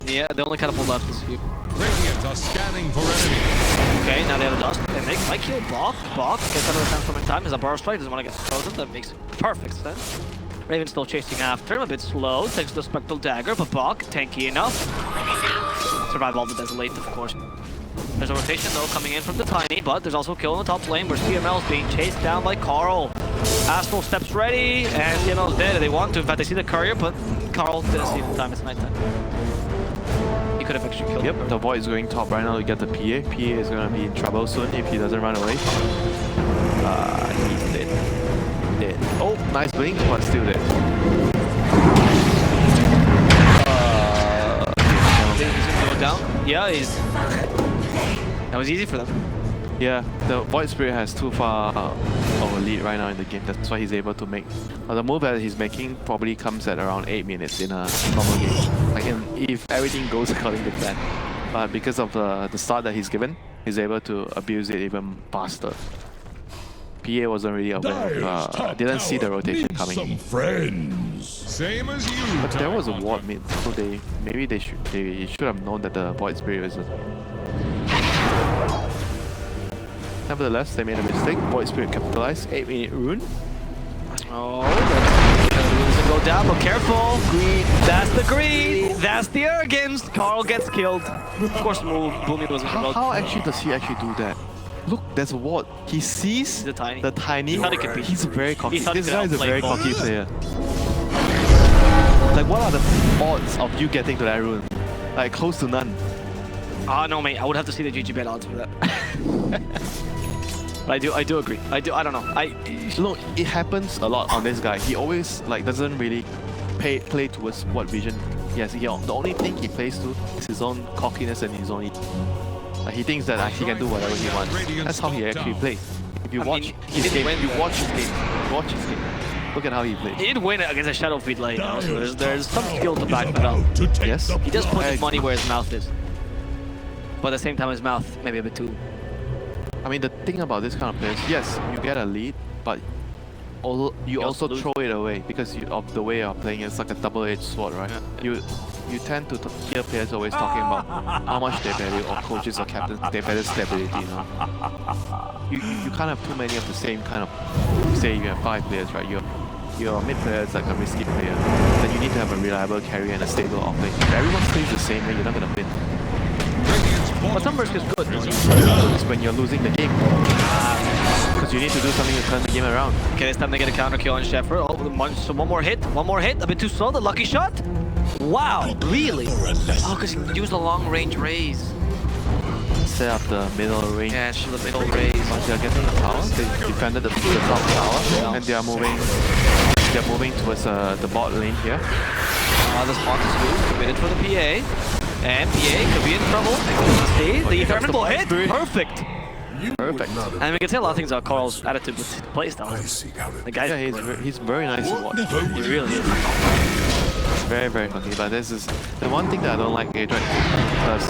Yeah, they only kind of pulled out this few. Radiant are scanning for enemy. Okay, now they have a dust. And they might kill Bach. Bach gets out of the transform in time. As a burst strike doesn't want to get frozen. That makes perfect sense. Raven still chasing after him, a bit slow. Takes the Spectral Dagger, but Bach, tanky enough. Survive all the Desolate, of course. There's a rotation though coming in from the Tiny, but there's also a kill in the top lane where CML is being chased down by Carl. Astral steps ready, and CML is dead. They want to. In fact, they see the courier, but Carl didn't see the time. It's nighttime. He could have actually killed him. Yep, the Void is going top right now to get the PA. PA is going to be in trouble soon if he doesn't run away. He's dead. Dead. Oh, nice blink, but still dead. He's going down. Yeah, he's... That was easy for them. Yeah, the Void Spirit has too far of a lead right now in the game. That's why he's able to make... the move that he's making probably comes at around 8 minutes in a normal game. Like if everything goes according to plan. But because of the start that he's given, he's able to abuse it even faster. PA wasn't really aware of, didn't see the rotation coming in. Same as you. But there was a ward mid, so maybe they should have known that the Void Spirit was. Nevertheless, they made a mistake. Void Spirit capitalized. 8-minute rune. Oh, the runes will go down, but careful. Greed. That's the greed. That's the arrogance. Carl gets killed. Of course, Boomy was involved. How actually does he actually do that? Look, there's a ward. He sees the tiny. He thought he could beat. He's very cocky. This guy is a outplay very Ball. cocky player. Like, what are the odds of you getting to that rune? Like, close to none. Ah, no, mate. I would have to see the GG bet odds for that. But I do agree. I don't know. Look, it happens a lot on this guy. He always doesn't really play towards what vision he has. The only thing he plays to is his own cockiness and his own. He thinks that he can do whatever he wants. That's how he actually plays. If you watch his game, watch his game. Look at how he plays. He did win against a Shadow Feed lane, so there's some skill to back that up. Yes. He does put his money where his mouth is. But at the same time, his mouth maybe a bit too. I mean, the thing about this kind of players, yes, you get a lead, but you also throw it away because of the way you're playing. It's like a double-edged sword, right? Yeah. You tend to hear players always talking about how much they value, or coaches or captains, they value stability, you know? You can't have too many of the same kind of, say you have 5 players, right? Your mid player is like a risky player. Then you need to have a reliable carry and a stable off-lane. If everyone plays the same way, you're not going to win. But some risk is good. It's when you're losing the game. Because you need to do something to turn the game around. Okay, it's time to get a counter kill on Shepard. Oh, so one more hit, a bit too slow, the lucky shot. Wow, really? Oh, because he used a long range raise. Set up the middle range. Yeah, shoot the middle raise. Once they're getting the tower, they defended the top tower, and they are moving towards the bot lane here. The spot is good, committed for the PA. And PA could be in trouble. See, the Eternal hit, perfect. Perfect. And we can say a lot of things about Carl's attitude with his playstyle. The guy, he's very nice to watch. He really is. Very, very cocky. But this is the one thing that I don't like Adroit, because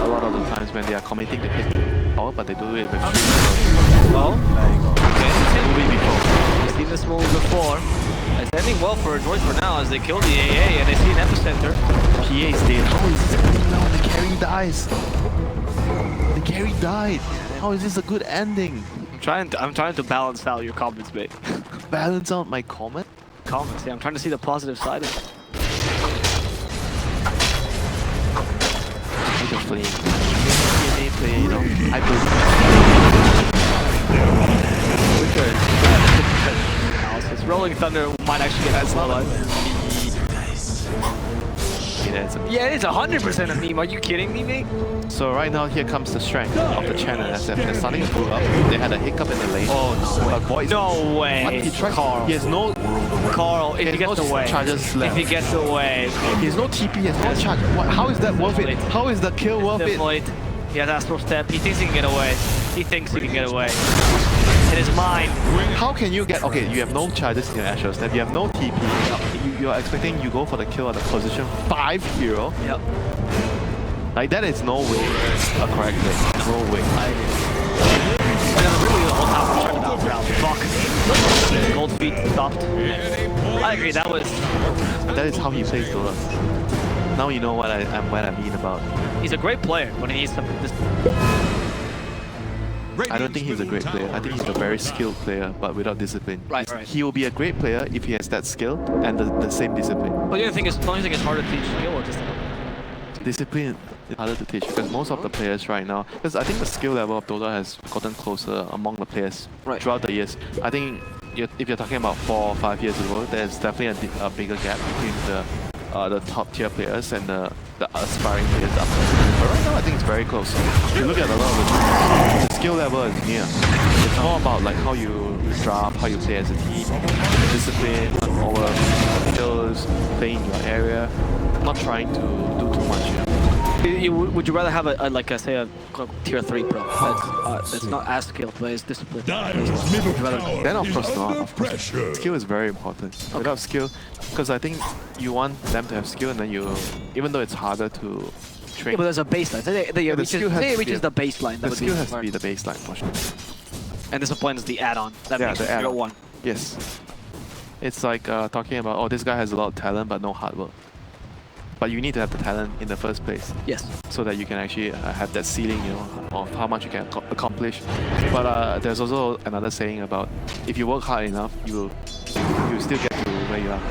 a lot of the times when they are committing to hit power, but they do it with well, okay, before. we've seen this move before. It's ending well for Adroit for now as they kill the AA and they see an epicenter. PA is dead. How is this ending now? The carry dies. The carry died. How is this a good ending? I'm trying to balance out your comments, mate. Balance out my comment? Comments, yeah. I'm trying to see the positive side of it. Like a flame. Play, you know. I believe. Rolling Thunder might actually get that life. Yeah, it's 100% a meme. Are you kidding me, mate? So right now, here comes the strength of the Channel SF. They're starting to pull up. They had a hiccup in the lane. Oh, no way. No way. What? He tried. Carl. He has no... Carl, if he gets away. Charges left. If he gets away. He has no TP, he has no charge. How is that worth it? How is the kill worth it? He has Astral Step. He thinks he can get away. He thinks he can get away. It is mine. How can you get... Okay, you have no charges in your Astral Step. You have no TP. You are expecting you go for the kill at the position 5 hero. Yep. Like, that is no way a correct play. No way. Gold feet stopped. I agree, that is how he plays Dota. Now you know what I mean about. He's a great player when he needs some. I don't think he's a great player. I think he's a very skilled player, but without discipline. Right. He will be a great player if he has that skill and the same discipline. But the other thing is, don't you think it's harder to teach skill or just? Discipline is harder to teach because most of the players right now, because I think the skill level of Dota has gotten closer among the players throughout the years. I think if you're talking about 4 or 5 years ago, there's definitely a bigger gap between the top tier players and the aspiring players up there. But right now I think it's very close. If you look at a lot of the skill level is near. It's more about like how you draft, how you play as a team, the discipline, over skills, playing in your area, not trying to do too much. Would you rather have a tier 3 pro that's not as skilled but is disciplined? Then of course not. Of course. Skill is very important. Without skill, because I think you want them to have skill, and then even though it's harder to train. Yeah, but there's a baseline. Say it reaches the baseline. The skill has to be the baseline for sure. And discipline is the add-on. That makes the add-on. one. Yes. It's like talking about, oh, this guy has a lot of talent but no hard work. But you need to have the talent in the first place. Yes. So that you can actually have that ceiling, of how much you can accomplish. But there's also another saying about if you work hard enough, you still get to where you are.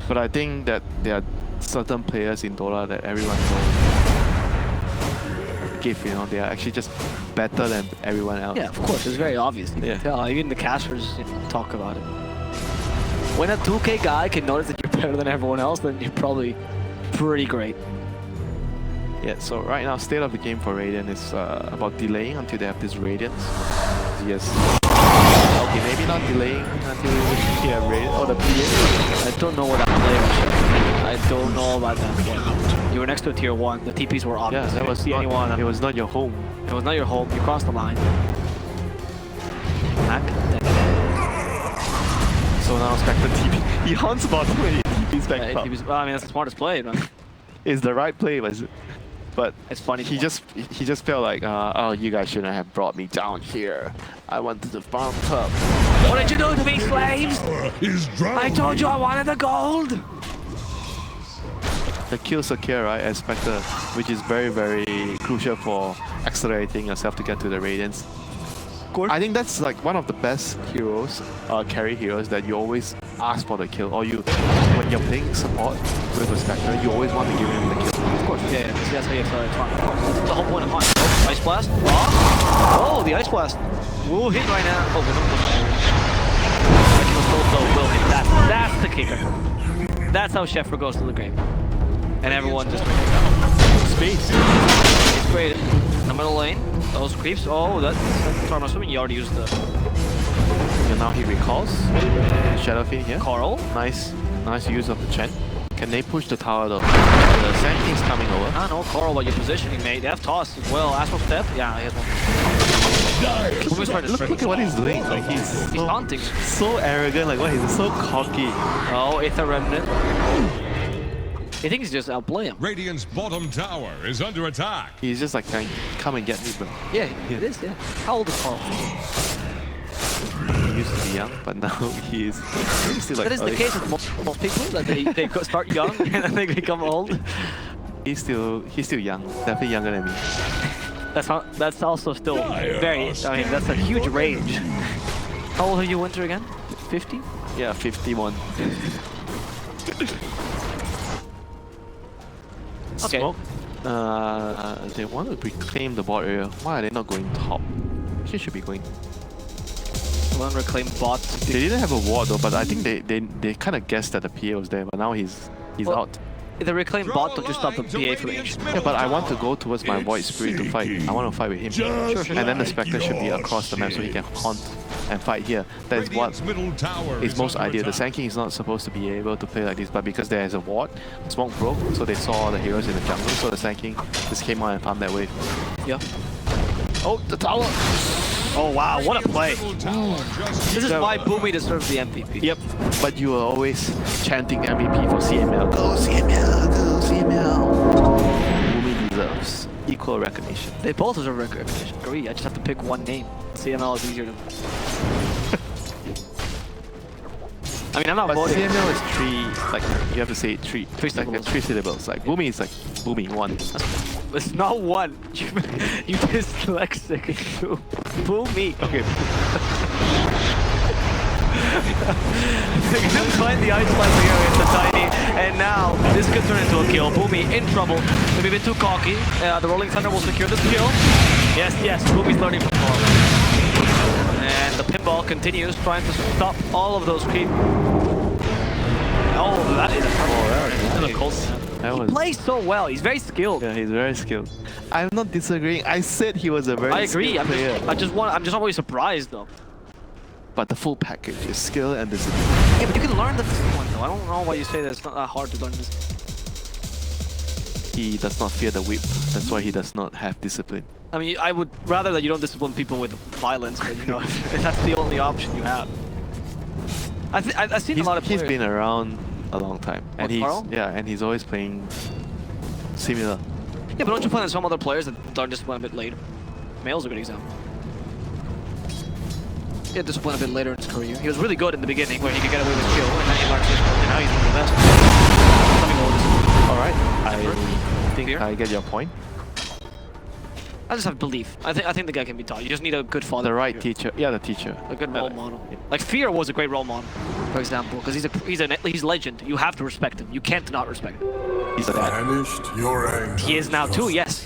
But I think that there are certain players in Dota that everyone knows. They are actually just better than everyone else. Yeah, of course, it's very obvious. You can tell. Even the casters talk about it. When a 2K guy can notice that you're better than everyone else, then you're probably pretty great. Yeah, so right now, state of the game for Radiant is about delaying until they have this Radiance. Yes. Okay, maybe not delaying until we have Radiant or the PA. I don't know what that player was. I don't know about that one. You were next to a tier 1, the TPs were obvious. Yeah, that was not, anyone. It was not your home. It was not your home, you crossed the line. Back. So now Spectre TP. He hunts bottom and he TPs back top. Well, I mean, that's the smartest play, man. It's the right play, but it's funny. He just felt like, oh, you guys shouldn't have brought me down here. I wanted to farm top. What did you do to me, slaves? I told you I wanted the gold. The kill secure, right, as Spectre, which is very, very crucial for accelerating yourself to get to the Radiance. I think that's like one of the best heroes, carry heroes, that you always ask for the kill, or when you're playing support with a Spectre, you always want to give him the kill. Of course, yeah, that's how you accelerate time. That's the whole point of Hunt. Oh, Ice Blast. Oh, the Ice Blast. We'll hit right now. Oh, we're not will hit. That's the kicker. That's how Sheffler goes to the grave. And everyone just space. It's great. In the middle lane, those creeps. Oh, that's I'm assuming you already used the. And now he recalls. Shadowfiend here. Carl. Nice use of the Chen. Can they push the tower though? The Sand King's coming over. I don't know, Carl, what your positioning, mate. They have toss as well. Astral Step. Yeah, he has one. Look at what he's doing. Like he's taunting. So arrogant. Like what? He's so cocky. Oh, Aether Remnant. He thinks he's just outplay him. Radiant's bottom tower is under attack. He's just like, come and get me, bro. Yeah, it is, yeah. How old is Carl? He used to be young, but now he's still like. That is the case with most people, that they start young and then they become old. He's still young, definitely younger than me. That's also still very, I mean, that's a huge range. How old are you, Winter, again? 50? Yeah, 51. Okay. Smoke. They want to reclaim the bot area. Why are they not going top? She should be going. One reclaim bot. They didn't have a ward though, but I think they kind of guessed that the PA was there, but now he's out. The reclaim bot don't just stop the PA from range. Yeah, but I want to go towards my Void Spirit to fight. I want to fight with him. Sure. And then the Spectre should be across the map so he can haunt and fight here. That is what is most ideal. The Sand King is not supposed to be able to play like this, but because there is a ward, smoke broke, so they saw the heroes in the jungle, so the Sand King just came out and farmed that wave. Yeah. Oh, the tower! Oh wow, what a play! This is why Boomy deserves the MVP. Yep, but you are always chanting MVP for CML. Go CML, go CML! Boomy deserves equal recognition. They both deserve recognition. Agree, I just have to pick one name. CML is easier to... I mean, I'm not But voting. CML is three, like, you have to say three. Three like, syllables. 3 syllables. Like, Boomy is like, Boomy, 1. It's not one. You dyslexic. Fool me. Okay. You can find the ice spike here into Tiny, and now this could turn into a kill. Boomy in trouble. Maybe a bit too cocky. The Rolling Thunder will secure this kill. Yes, Boomy's learning from Carl. And the pinball continues, trying to stop all of those creep. Oh, that is a cold snap. He plays so well. He's very skilled. Yeah, he's very skilled. I'm not disagreeing. I said he was a very I agree. skilled player. I'm just always surprised though. But the full package is skill and discipline. Yeah, but you can learn the discipline though. I don't know why you say that it's not that hard to learn this. He does not fear the whip. That's why he does not have discipline. I mean, I would rather that you don't discipline people with violence, but you know, if that's the only option you have. I've seen a lot of players. He's been around a long time, and Carl? he's always playing similar. Yeah, but don't you find that some other players that learn discipline a bit later? Male's a good example. He had discipline a bit later in his career. He was really good in the beginning, where he could get away with kill, and then he learned discipline, and now he's one of the best. All right, I think I get your point. I just have belief. I think the guy can be taught. You just need a good father. The right teacher. Yeah, the teacher. A good role model. Like Fear was a great role model, for example, because he's legend. You have to respect him. You can't not respect him. He's a dad. Banished your anger. He is now too. Yes.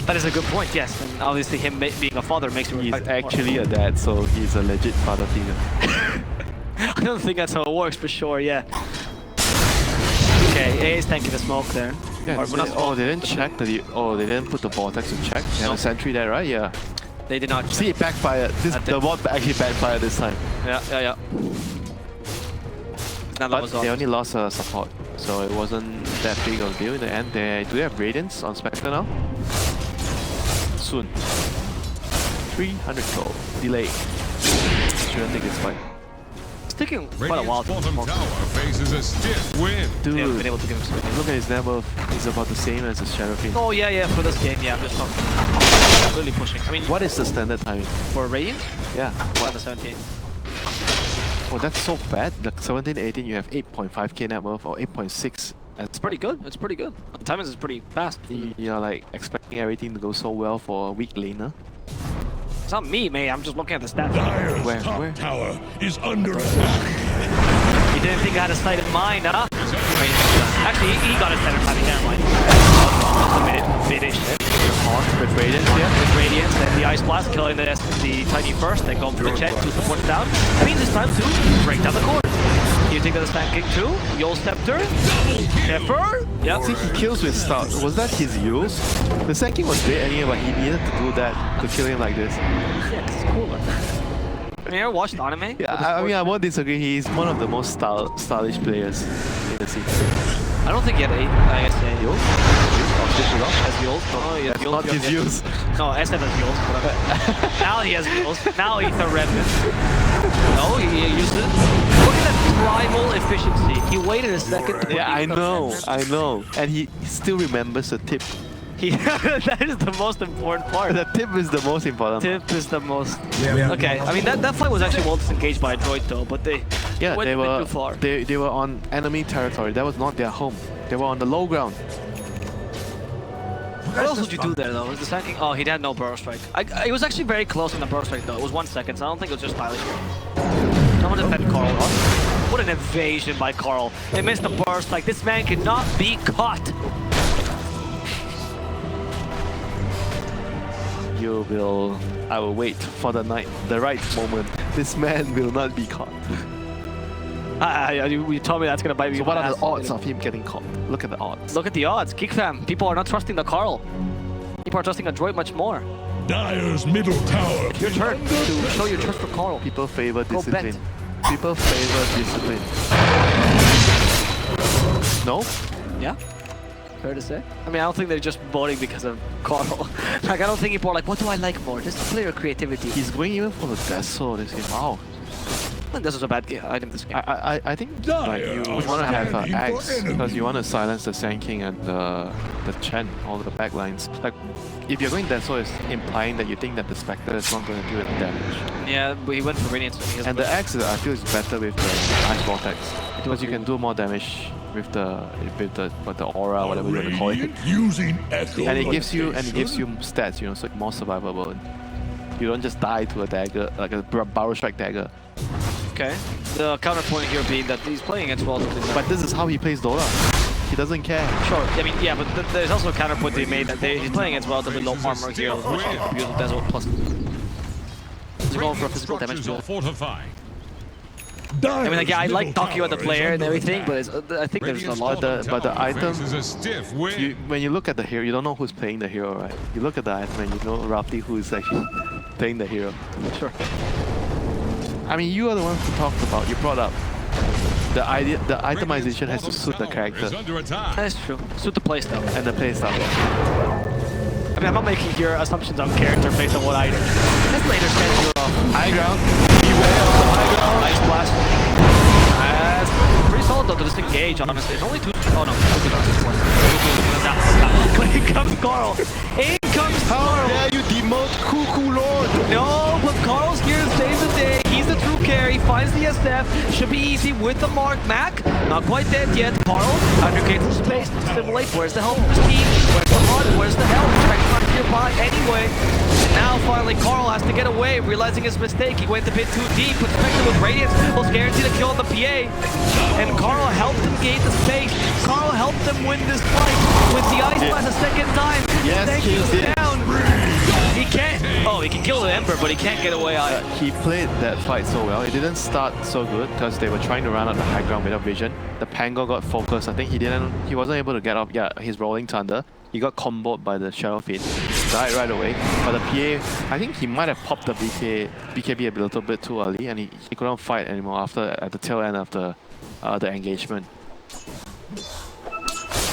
That is a good point. Yes, and obviously him being a father makes you respect He's him more. actually a dad, so he's a legit father figure. I don't think that's how it works for sure. Yeah. Okay, A is tanking the smoke there. Yeah, they didn't check they didn't put the vortex to check. They have a sentry there, right? Yeah. They did not check. See, it backfired. The bot actually backfired this time. Yeah. Now that But was they off. only lost support, so it wasn't that big of a deal in the end. Do they have Radiance on Spectre now? Soon. 300 gold. Delay. Shouldn't take this fight. It's taking quite a while Radiant's to bottom tower faces a stiff wind. Dude, They haven't been able to give him space. look at his level. He's about the same as the Shadow Fiend. Oh yeah, for this game, yeah, I'm just not really pushing. I mean, What is the standard timing? for Radiant? Yeah. What? The 17. Oh, that's so bad. Like 17, 18, you have 8.5k net worth or 8.6. It's pretty good. It's pretty good. The timing is pretty fast. You're like expecting everything to go so well for a weak laner. It's not me, mate. I'm just looking at the stats. Dire's Where? top tower is under attack. You didn't think I had a sight in mind, huh? Actually, he got a center timing. Never mind. Finished it. With Radiance, yeah? With Radiance and the Ice Blast, killing the Tiny first, then going for the check, 2 supports down. I mean, this time to break down the corner. You think of the Stand King too? Yol Scepter? Nefer? Yep. See, he kills with start. Was that his use? The second king was great anyway, but he needed to do that to kill him like this. Yeah, it's cooler. Have you ever watched anime? Yeah, I mean, I won't disagree. He's one of the most stylish players in the scene. I don't think he had 8. I guess Yol. Has Yol? No, he has That's Yol. not his use. No, SF has Yol. Now he has Yols. Now he's a Revenant. No, he used it. Look at that primal efficiency. He waited a second to Yeah, I know. And he still remembers the tip. That is the most important part. The tip is the most important. Tip is the most... Okay, I mean, that fight was actually well disengaged by Adroit though, but they went they a bit were too far. They were on enemy territory. That was not their home. They were on the low ground. What else would you do there though? Was the Sand King? Oh, he had no burrow strike. It was actually very close on the burrow strike though. It was 1 second, so I don't think it was just stylish. Someone defend Carl. What an evasion by Carl. They missed the burrow strike. This man cannot be caught. I will wait for the right moment. This man will not be caught. You told me that's gonna bite me. So what are the ass. odds of him getting caught? Look at the odds. Look at the odds. Geek Fam. People are not trusting the Carl. People are trusting Adroit much more. Dire's middle tower. Your turn to show your trust for Carl. People favor Go bet. discipline. People favor discipline. No? Yeah? Fair to say. I mean, I don't think they're just voting because of Carl. Like, I don't think people are like, what do I like more? Just player creativity. He's going even for the Death Sword this game. Wow. think this is a bad item this game. I think like you want to have an axe because you want to silence the Sand King and the Chen, all the backlines. Like if you're going that, so it's implying that you think that the Spectre is not going to do any damage. Yeah, but he went for Radiance. And the axe I feel is better with the Ice Vortex because you can do more damage with the aura, whatever you want to call it. Using echo. And it gives you stats, you know, so more survivable. You don't just die to a dagger, like a barrel strike dagger. Okay. The counterpoint here being that he's playing against relatively low. But this is how he plays Dota. He doesn't care. Sure, I mean, yeah, but there's also a counterpoint they made that he's playing against relatively low armor heroes, which can abuse with Desert plus. He's going for physical damage to it. I mean, like, yeah, I like talking about the player and everything, but I think there's a lot. But the item, You, when you look at the hero, you don't know who's playing the hero, right? You look at the item and you know roughly who is actually playing the hero. Sure. I mean, you are the one who talked about, you brought up the idea, the itemization has to suit the character That's true. Suit the playstyle. and the playstyle. I mean, I'm not making your assumptions on character based on what I do. This later sends you off. High ground, beware of the high ground. Nice blast. That's pretty solid though to disengage, honestly. It's only two. Oh no, in comes Carl. In comes Carl. Yeah, you demote Cuckoo Lord. No, but Carl's here to save the day. He's the true carry. Finds the SF. Should be easy with the mark. Mac, not quite dead yet. Carl, undergate some space to simulate. Where's the help from his team? Where's the heart? Where's the help? Spectre's not nearby anyway. And now finally Carl has to get away, realizing his mistake. He went a bit too deep, but Spectre with Radiance was guaranteed to kill on the PA. And Carl helped him gain the space. Carl helped them win this fight with the Ice Blast a second time. Yes, Thank he you did. down. He can't. Oh, he can kill the Ember, but he can't get away either. He played that fight so well. It didn't start so good because they were trying to run out the high ground without vision. The Pango got focused. I think he wasn't able to get up. Yeah, his Rolling Thunder. He got comboed by the Shadow Fiend. Died right away. But the PA, I think he might have popped the BKB a little bit too early, and he couldn't fight anymore at the tail end of the engagement.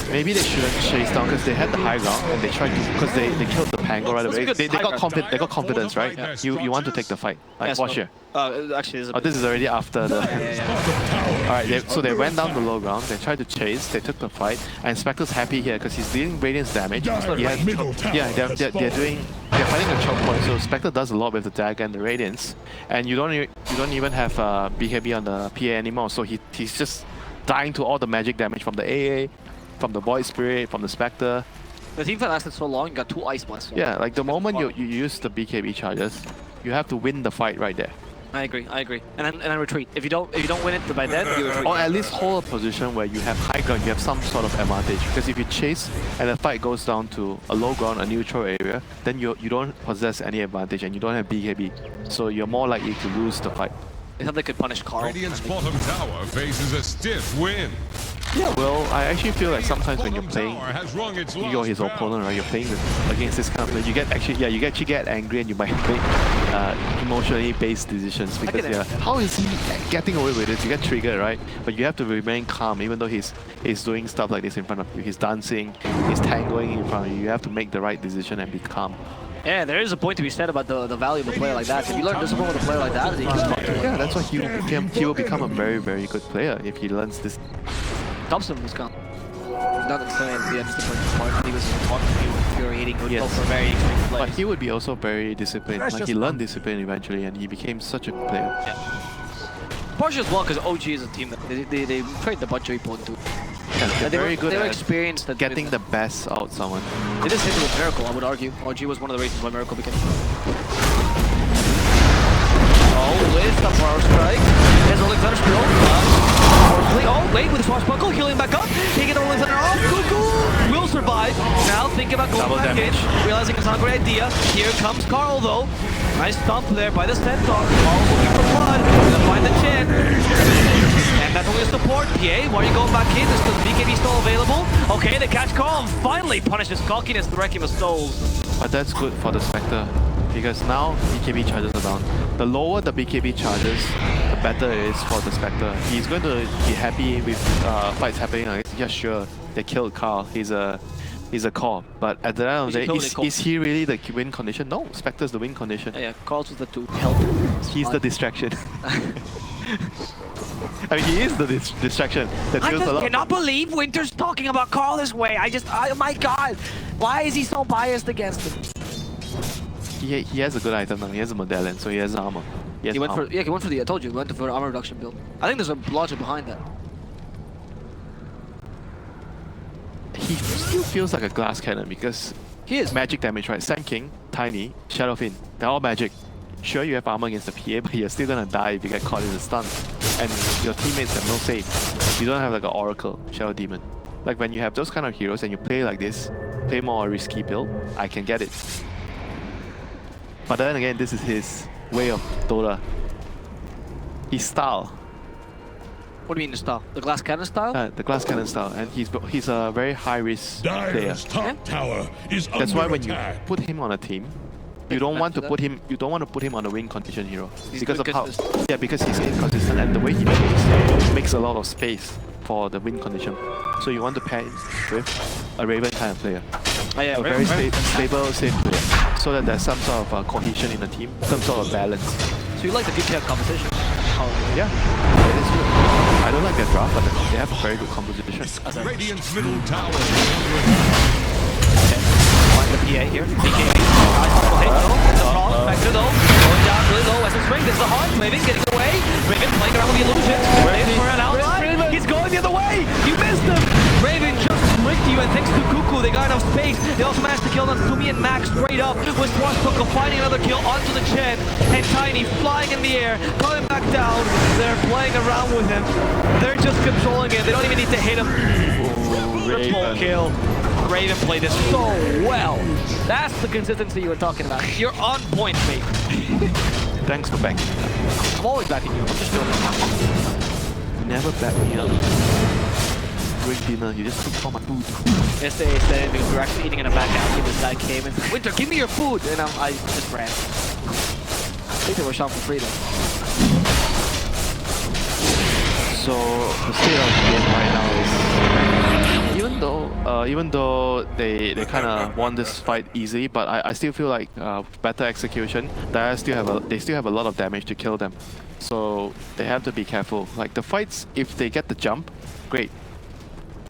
Maybe they shouldn't chase down because they had the high ground and they tried to, because they killed the Pango right away. They got confidence, right? Yeah. You want to take the fight. Like, Yes, watch no. here. Actually, Oh, this is already after the... Yeah. Alright, so they went down the low ground, they tried to chase, they took the fight, and Spectre's happy here because he's dealing Radiance damage. He has, middle tower yeah, they're fighting a choke point, so Spectre does a lot with the dagger and the Radiance, and you don't even have BKB on the PA anymore, so he's just dying to all the magic damage from the AA, from the Void Spirit, from the Spectre. The team fight lasted so long, you got 2 Ice Blasts. So Yeah, like the moment you use the BKB charges, you have to win the fight right there. I agree. And then retreat. If you don't win it by then, you retreat. Or at least hold a position where you have high ground, you have some sort of advantage. Because if you chase and the fight goes down to a low ground, a neutral area, then you don't possess any advantage and you don't have BKB. So you're more likely to lose the fight. They thought they could punish Carl. Radiant's bottom tower faces a stiff wind. Yeah, well, I actually feel like sometimes when you're playing, you're his opponent, right? You're playing against this kind of play. You actually get angry and you might make emotionally based decisions because how is he getting away with it? You get triggered, right? But you have to remain calm even though he's doing stuff like this in front of you. He's dancing, he's tangoing in front of you. You have to make the right decision and be calm. Yeah, there is a point to be said about the value of a player like that. If you learn discipline with a player like that, then you can talk to him. Yeah, that's why he will become a very, very good player if he learns this. Thompson was gone. Not necessarily the discipline part. He was talking to you, infuriating, would go for very extreme plays. But he would be also very disciplined. Like he learned discipline eventually and he became such a good player. Yeah. Partially as well because OG is a team that they trade the bunch of people into. Yeah, they're very good they were at experienced at getting the best out of someone. They just hit it with Miracle, I would argue. OG was one of the reasons why Miracle became. Oh, with the power strike. There's Rolling Thunder still. Oh, wait, with the swashbuckle, healing back up. Taking the Rolling Thunder off. Cuckoo will survive. Now thinking about going Double back damage. in. Realizing it's not a great idea. Here comes Carl, though. Nice stomp there by the Centaur. Carl's looking for blood. Gonna find the Chen. And that's only a support. PA, why are you going back in? Is the BKB still available? Okay, they catch Carl and finally punishes cockiness to wreck him of souls. But that's good for the Spectre because now BKB charges are down. The lower the BKB charges, the better it is for the Spectre. He's going to be happy with fights happening. Like, yeah, sure, they killed Carl. He's a core. But at the end of the day, is he really the win condition? No, Spectre's the win condition. Yeah, Carl's was the to help. He's the distraction. I mean, he is the distraction that I deals a just lot. cannot believe Winter's talking about Carl this way. Oh my god. Why is he so biased against him? He has a good item now. He has a medallion, so he has armor. He went for the. I told you, he went for armor reduction build. I think there's a logic behind that. He still feels like a glass cannon because He is. magic damage, right? Sand King, Tiny, Shadowfin, they're all magic. Sure, you have armor against the PA, but you're still gonna die if you get caught in the stun. And your teammates have no save. You don't have like an Oracle, Shadow Demon. Like when you have those kind of heroes and you play like this, play more risky build, I can get it. But then again, this is his way of Dota. His style. What do you mean the style? The glass cannon style? The glass cannon style, and he's a very high risk player. Dire's top tower is That's under why when you attack. put him on a team, you don't want to put him. You don't want to put him on a win condition hero because of how. Yeah, because he's inconsistent, and the way he plays makes a lot of space for the win condition. So you want to pair him with a Raven kind of player, Oh, yeah, a very stable, safe player, so that there's some sort of cohesion in the team, some sort of balance. So you like the Geek Fam competition? Yeah, it is good. I don't like their draft, but they have a very good composition. Radiant's middle tower is under attack. Find the PA here. BKB. Back to the low. Going down really low. Western Spring. This is the heart. Raven getting away. Raven playing around with the illusion. Raven for an outline. He's going the other way. You missed him. Raven just tricked you, and thanks to Cuckoo, they got enough space. They also managed to kill Natsumi and Max straight up, with Swashbuckle finding another kill onto the chin, and Tiny flying in the air, coming back down. They're playing around with him. They're just controlling it. They don't even need to hit him. Triple kill. Raven played this so well. That's the consistency you were talking about. You're on point, mate. Thanks for backing me up. I'm always backing you. I'm just doing it. Never back me up. During dinner, you just took all my food. Yesterday, because we were actually eating in a back alley, this guy came and said, Winter, give me your food! And I just ran. I think they were shot for free though. So the state of the game right now is, even though they kind of won this fight easily, but I still feel like better execution, they still have a lot of damage to kill them. So they have to be careful. Like the fights, if they get the jump, great.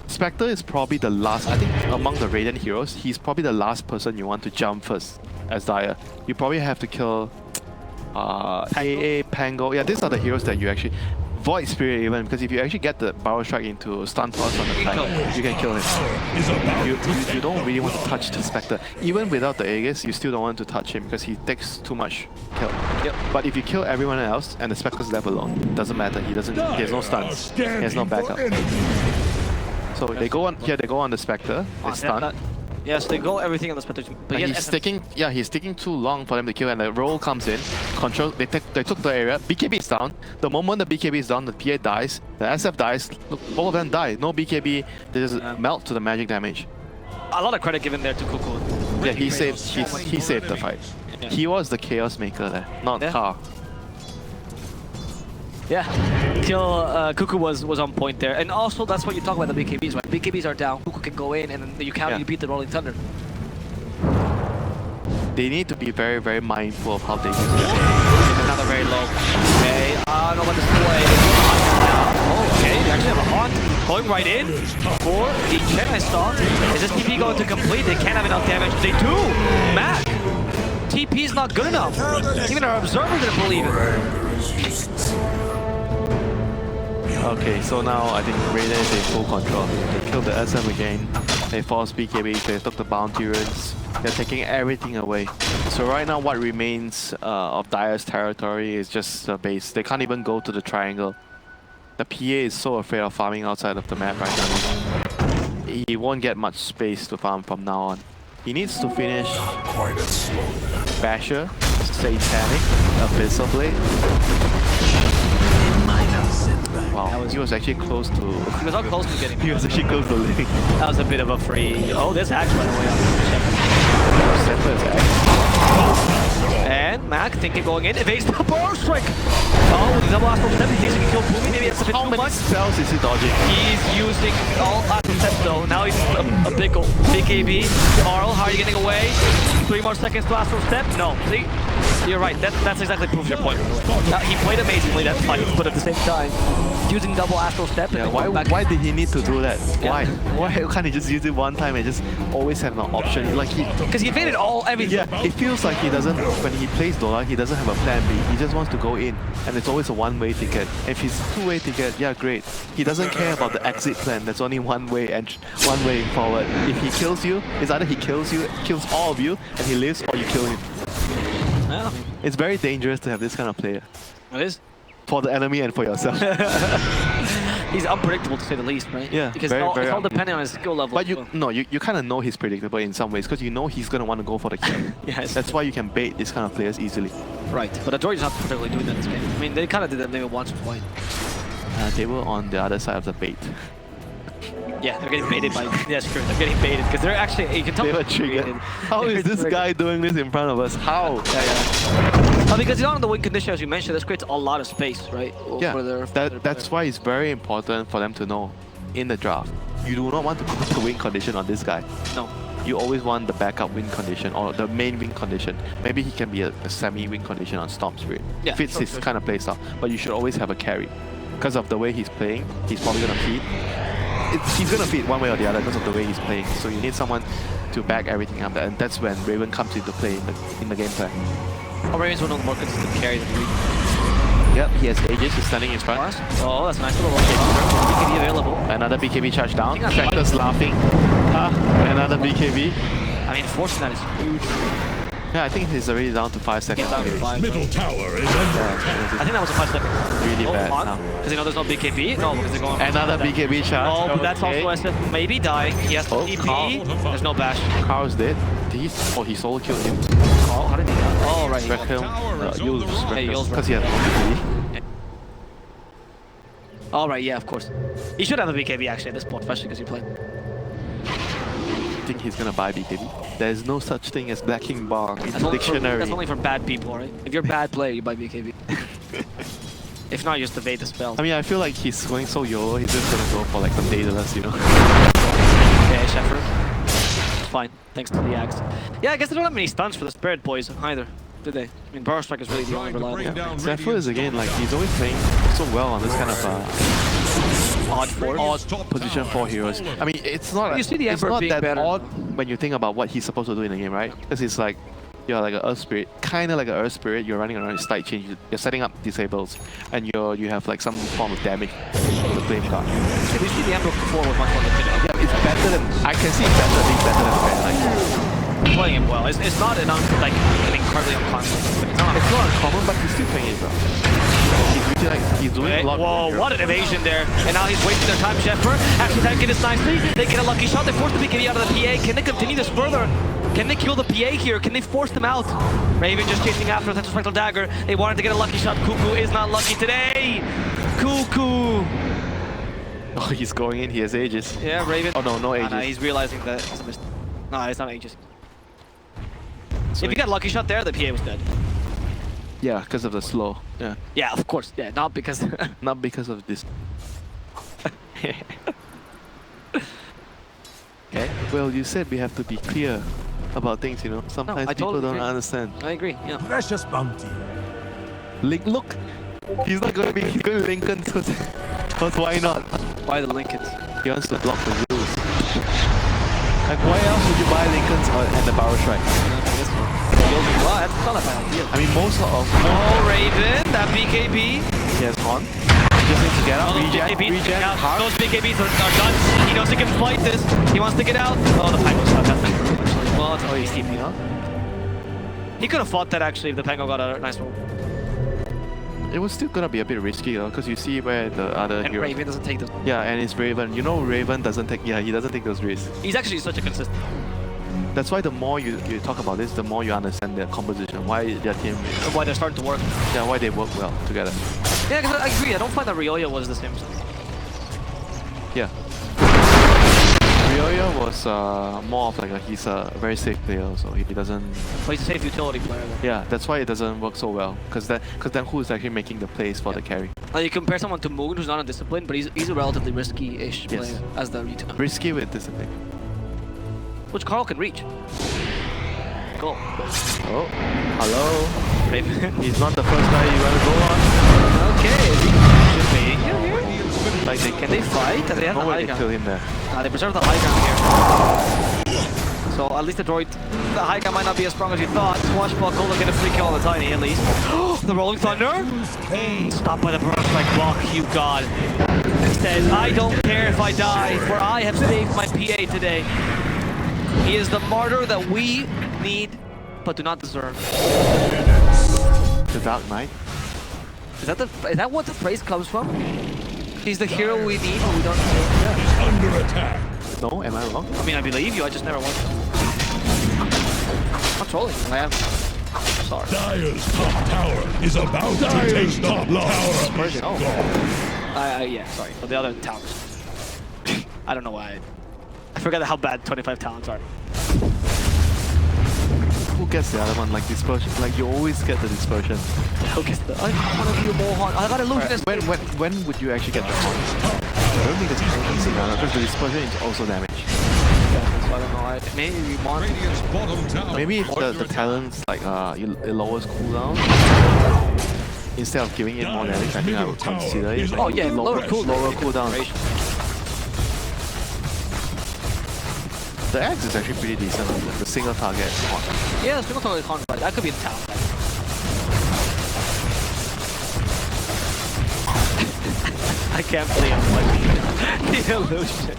Spectre is probably the last, I think among the Radiant heroes, he's probably the last person you want to jump first as Dire. You probably have to kill AA, Pango. Yeah, these are the heroes that you actually... Void Spirit even, because if you actually get the Barrel Strike into stun toss on the tank, you can kill him. You don't really want to touch the Spectre. Even without the Aegis, you still don't want to touch him because he takes too much kill. Yep. But if you kill everyone else and the Spectre's left alone, doesn't matter. He has no stuns. He has no backup. So they go on here. They go on the Spectre. They stun. Yes, they go everything on the Spectre. But he's taking too long for them to kill, and the roll comes in. Control. They took the area. BKB is down. The moment the BKB is down, the PA dies. The SF dies. Look, all of them die. No BKB. They just melt to the magic damage. A lot of credit given there to Cuckoo. Yeah, he saved the fight. Yeah. He was the chaos maker there, not Carl. Yeah, Cuckoo was on point there, and also that's what you talk about the BKBs, right? BKBs are down, Cuckoo can go in, and then you can't beat the Rolling Thunder. They need to be very, very mindful of how they use it. Another very low. Okay, I don't know what this play. Oh, okay, they actually have a haunt going right in for the Chennai stock. Is this TP going to complete? They can't have enough damage. They do! Mac! TP's not good enough. Even our observer didn't believe it. Okay, so now I think Raider is in full control. They killed the SM again. They forced BKB, they took the bounty runes. They're taking everything away. So right now what remains of Dire's territory is just the base. They can't even go to the triangle. The PA is so afraid of farming outside of the map right now. He won't get much space to farm from now on. He needs to finish Basher, Satanic, Abyssal Blade. Wow, he was actually close to... He was not close to getting... He was actually close to living. That was a bit of a free... Oh, this axe right away. Center is axe. And Mac thinking going in, evades the bar strike. Oh, with the double astral step, he thinks he can kill Boomy. Maybe it's a bit How too many much. spells is he dodging? He's using all astral steps though. Now he's a big BKB. Carl, how are you getting away? 3 more seconds to astral step. No, see, you're right. That's exactly proves your point. He played amazingly that fight, but at the same time, using double astral step. Yeah, and why did he need to do that? Yeah. Why can't he just use it one time and just always have an option? Like because he evaded everything. yeah, it feels like he doesn't, when he plays Dota, he doesn't have a plan B. He just wants to go in, and it's always a one-way ticket. If it's two-way ticket, yeah, great. He doesn't care about the exit plan. There's only one way forward. If he kills you, it's either he kills you, kills all of you, and he lives, or you kill him. Yeah. It's very dangerous to have this kind of player. It is. For the enemy and for yourself. He's unpredictable to say the least, right? Yeah, because very, it's all depending on his skill level. But you kind of know he's predictable in some ways because you know he's going to want to go for the kill. Yes. That's why you can bait this kind of players easily. Right, but Adroit is not particularly doing that in this game. I mean, they kind of did that maybe once or twice. They were on the other side of the bait. Yeah, they're getting baited by... Yeah, true. They're getting baited because they're actually... You can tell They were triggered. How is this guy doing this in front of us? How? Yeah. Because he's not in the win condition, as you mentioned. This creates a lot of space, right? Yeah, that's why it's very important for them to know in the draft. You do not want to put the win condition on this guy. No. You always want the backup win condition or the main win condition. Maybe he can be a semi-win condition on Storm Spirit. Yeah, fits his kind of playstyle. But you should always have a carry. Because of the way he's playing, he's probably going to feed. He's going to feed one way or the other because of the way he's playing. So you need someone to back everything up. And that's when Raven comes into play in the gameplay. Oh, Raven's one of the more consistent carries in the league. Yep, he has Aegis, he's standing in front. Oh, that's a nice little BKB available. Another BKB charge down. Tractor's laughing. Another BKB. I mean, forcing that is huge. Yeah, I think he's already down to 5 seconds. Down to 5. Middle tower is under attack. I think that was a 5 second. Really bad now. Because you know there's no BKB? No, because they're going... Another BKB charge. Oh, but that's also SF maybe dying. He has to EP. There's no bash. Carl's dead. He solo killed him. Oh, how did he die? Oh, right. Wreck him. Yules. Because he has no BKB. All right, yeah, of course. He should have a BKB actually at this point, especially because you played. I think he's gonna buy BKB. There's no such thing as backing bar in the That's dictionary. that's only for bad people, right? If you're a bad player, you buy BKB. If not, you just evade the spell. I mean, I feel like he's going so YOLO, he's just gonna go for like some daedalus, you know? Okay, Shepard. It's fine, thanks to the axe. Yeah, I guess they don't have many stuns for the Spirit Boys either, do they? I mean, Burrow Strike is really the only reliable. Yeah. Zephyr is again, like, he's always playing so well on this kind of odd position 4 heroes. I mean, it's not, You see the it's Emperor not being that better. odd when you think about what he's supposed to do in the game, right? Because it's like, you're like an Earth Spirit, kind of like an Earth Spirit, you're running around, it's light change, you're setting up disables, and you have like some form of damage with the flame card. Have you seen the Emperor before with much more than Yeah, it's better than, I can see it's better than Fan. Like, playing it well. It's not an incredibly uncommon. it's not uncommon, but he's still playing it well. He's doing a lot. Whoa, what an evasion there. And now he's wasting their time, Shepard. Actually tanking this nicely. They get a lucky shot. They force the BKB out of the PA. Can they continue this further? Can they kill the PA here? Can they force them out? Raven just chasing after the Spectral Dagger. They wanted to get a lucky shot. Cuckoo is not lucky today. Cuckoo. Oh, he's going in. He has Aegis. Yeah, Raven. Oh, no Aegis. No, he's realizing that he's missed. No, it's not Aegis. So If he got a lucky shot there, the PA was dead. Yeah, because of the slow. Yeah. Yeah, of course. Yeah, not because... Not because of this. Okay. Well, you said we have to be clear about things, you know. Sometimes I people totally don't agree. understand. I agree, yeah. Precious bounty. Look! He's not going to be, he's going to Lincoln because why not? Why the Lincolns? He wants to block the rules. Like, why else would you buy Lincolns and the Barrel Strike? Wow, that's not a bad idea. I mean, most of... Oh, Raven, that BKB. He has Horn. He just needs to get out. Those Reject, BKBs, reject, hard. those BKBs are done. He knows he can fight this. He wants to get out. Oh, the Pango shot. That's actually. Well, it's always TP, huh? He could have fought that actually if the Pango got a nice roll. It was still gonna be a bit risky, though, because you see where the other And hero... Raven doesn't take this. Yeah, and it's Raven. You know Raven doesn't take... Yeah, he doesn't take those risks. He's actually such a consistent. That's why the more you talk about this, the more you understand their composition, why their team... Why they're starting to work. Yeah, why they work well together. Yeah, because I agree. I don't find that Rioya was the same. Yeah. Ryoya was more of like he's a very safe player, so he doesn't. But he's a safe utility player. Though. Yeah, that's why it doesn't work so well. Cause then who's actually making the plays for the carry? Like you compare someone to Moon, who's not undisciplined, but he's a relatively risky-ish player as the utility. Risky with discipline. Which Carl can reach. Go. Oh, hello. Raven. He's not the first guy you wanna go on. Okay, is he waiting here? Like Can they fight? They have no the way high to ground. kill him there. They preserve the high ground here. So at least Adroit, the high ground might not be as strong as you thought. Swashbuckle will get a free kill on the Tiny at least. The Rolling Thunder? Stopped by the Burst Strike block, you god. It says, I don't care if I die, for I have saved my PA today. He is the martyr that we need, but do not deserve. The Dark Knight. Is that what the phrase comes from? He's the hero we need, but we don't need. He's under attack. No, am I wrong? I mean, I believe you, I just never want to. I'm not trolling you, I am. Sorry. Dire's top tower is about to take top tower. Version. Oh. Yeah, sorry. For the other towers. I don't know why. I forgot how bad 25 talents are. Who gets the other one? Like dispersion? Like you always get the dispersion. Who gets the... I want to be more hot. I got illusionist. When would you actually get the point? I don't think there's anything because the dispersion is also damage. So I don't know. Maybe we want... Radiant's bottom tower. Maybe if the talents like it lowers cooldown instead of giving it more damage, I think I would consider it. Oh yeah, lower cooldown. The axe is actually pretty decent. The single target. Yeah, the single target is right. That could be the town. I can't believe I'm like the illusion.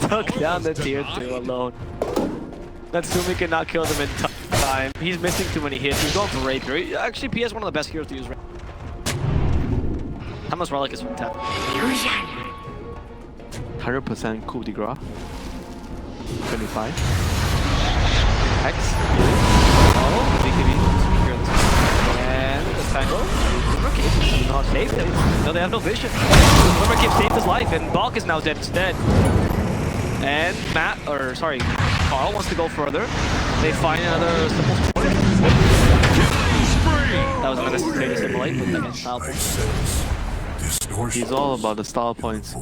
Took down the tier 2 alone. Natsumi cannot kill them in time. He's missing too many hits. He's going for Rapier. Actually, PS one of the best heroes to use. How much Relic is from 10? 100% coup de grace. 25. Hex. Oh, and the tangle. Keep not saved him. No, they have no vision. Keep saved his life, and Balk is now dead instead. And Carl wants to go further. They find another simple sport. That was unnecessary to simulate, but again, style points. He's all about the style points.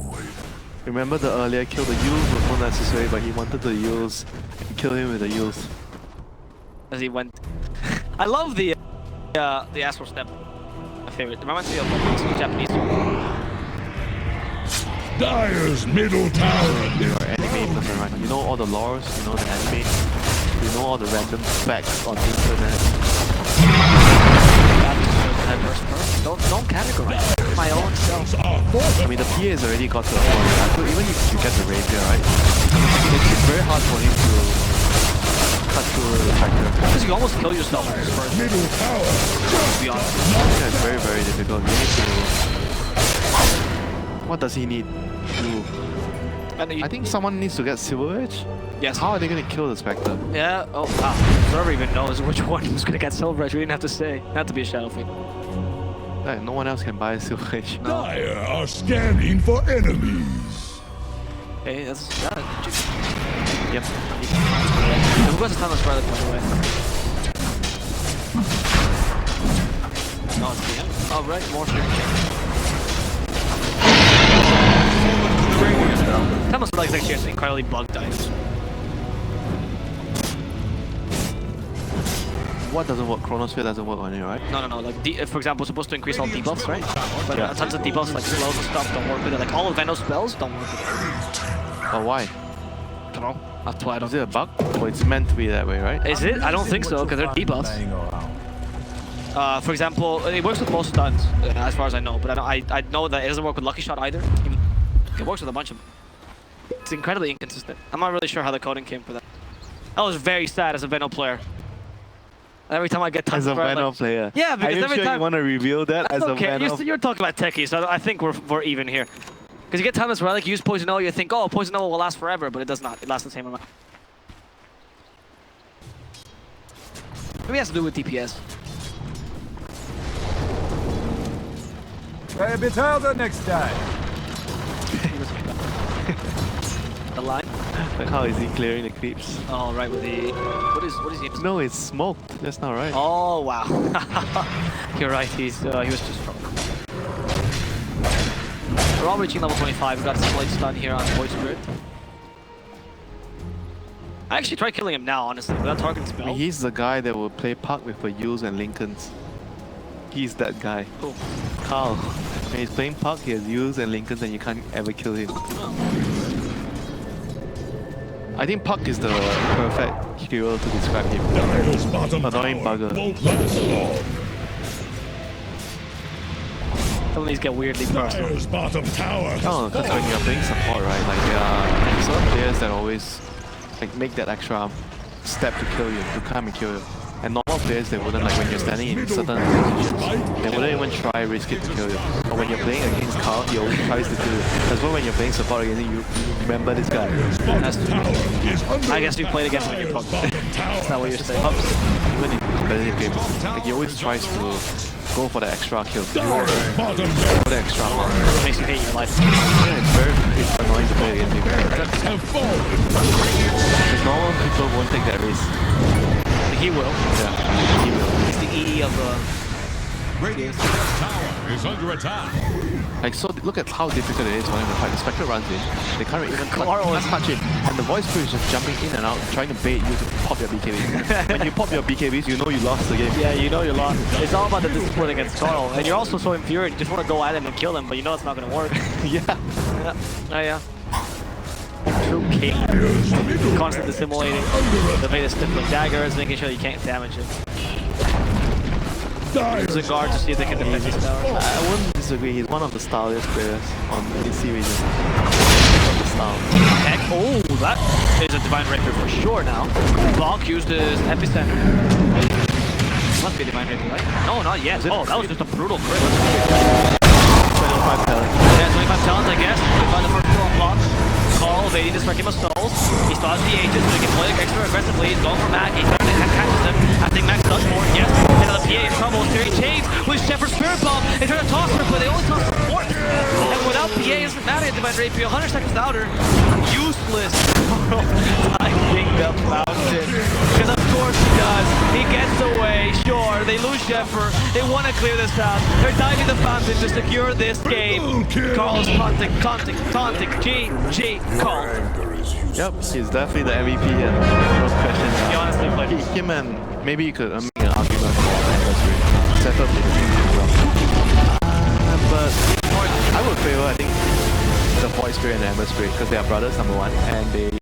Remember the earlier kill the Yules was not necessary, but he wanted the Yules and kill him with the Yules. As he went. I love the Astral Step. My favorite. It reminds me of the Japanese one. Dire's middle tower. Your anime doesn't run. You know all the lores, you know the anime, you know all the random facts on the internet. Don't categorize my own self. I mean the PA has already got to the point. So even if you get the Rapier, right? It's very hard for him to cut through the factor. Because you almost kill yourself in this first. Middle tower. To be honest. Yeah, it's very, very difficult. You need to... What does he need? I think someone needs to get Silver Edge. Yes. How are they going to kill the Spectre? Yeah. Oh, wow. Whoever even knows which one was going to get Silver Edge. We didn't have to say. Not to be a Shadow Fiend. Like, no one else can buy a Silver Edge. No. Dire are scanning for enemies. Hey, that's... Yep. Who got the time that's rather far away? No, it's the end. Oh, right. More shooting. That must be like actually an incredibly bugged items. What doesn't work? Chronosphere doesn't work on it, right? No. Like, for example, it's supposed to increase all debuffs, right? But tons of debuffs, like slows and stuff, don't work with it. Like, all of Venom's spells don't work with it. But why? I don't know. That's why I don't. Is it a bug? Or it's meant to be that way, right? Is it? I don't think so, because they're debuffs. For example, it works with most stuns, as far as I know. But I know that it doesn't work with Lucky Shot either. It works with a bunch of... It's incredibly inconsistent. I'm not really sure how the coding came for that. That was very sad as a Venom player. Every time I get As a Venom player. Yeah, because every time... you want to reveal that as a Venom? You're talking about techies, so I think we're even here. Because you get timeless relic, you use Poison Owl, you think, oh, Poison Owl will last forever, but it does not. It lasts the same amount. Maybe it has to do with DPS. Maybe tell the next time. The line. Like how is he clearing the creeps? Oh, right, with the... What is he? No, it's smoked. That's not right. Oh, wow. You're right, he was just drunk. We're all reaching level 25. We've got a slight stun here on Void Spirit. I actually tried killing him now, honestly, without targeting spell. I mean, he's the guy that will play Puck with the Yules and Lincolns. He's that guy. Cool. Carl. When he's playing Puck, he has Yules and Lincolns and you can't ever kill him. Oh. I think Puck is the perfect hero to describe him. Annoying bugger. Some of these get weirdly personal. Oh, because when you're playing support, right, like there are certain players that always like make that extra step to kill you, to come and kill you. And normal players, they wouldn't, like when you're standing in certain positions, they wouldn't even try risk it to kill you. But when you're playing against Carl, he always tries to kill you. That's why when you're playing support against him, you remember this guy. That's true. I guess you played against him when you're Puck. Is that what you're saying? Even in competitive games, like he always tries to go for the extra kill. For the extra mark. It makes you hate your life. Yeah, it's annoying to play against him. Because normal people won't take that risk. He will. Yeah, he will. He's the EE of Radiant's tower is under attack. Like, so look at how difficult it is for him to fight. The Spectre runs in, they can't even touch it, and the Void Spirit is just jumping in and out, trying to bait you to pop your BKBs. When you pop your BKBs, you know you lost the game. Yeah, you know you're lost. It's all about the discipline against Carl, and you're also so infuriated. You just want to go at him and kill him, but you know it's not going to work. Yeah. Yeah. True king. Constantly simulating the latest different daggers, making sure you can't damage it. Using guard to see if they can defend his tower. I wouldn't disagree, he's one of the styliest players on DC region. The style. Heck, oh, that is a Divine Rapier for sure now. Block used his Epicenter. Must be a Divine Rapier, right? No, not yet. Oh, that was just a brutal crit. 25 talents. Yeah, 25 talents, I guess. 25 the first kill on block. Carl evading this Requiem of Souls. He still has the Aegis, so he can play extra aggressively. He's going for Mac. He catches him. I think Max does more. Yes. Into the PA in trouble. Theory chains with Shepherd's Spirit Bomb. They try to toss her, but they only toss support. And without PA, it doesn't matter. Divine Rapier, 100 seconds louder. Useless. I think the fountain. Because of course he does. He gets away. Sure, they lose Shepherd. They want to clear this out. They're diving the fountain to secure this game. Carl's taunting. GG. Carl. Yep, he's definitely the MVP and no question. He honestly played. Him and maybe you could make an argument for anniversary. Set up the team as well. But I would favor, I think, the Void Spirit and the Ember Spirit because they are brothers, number one, and they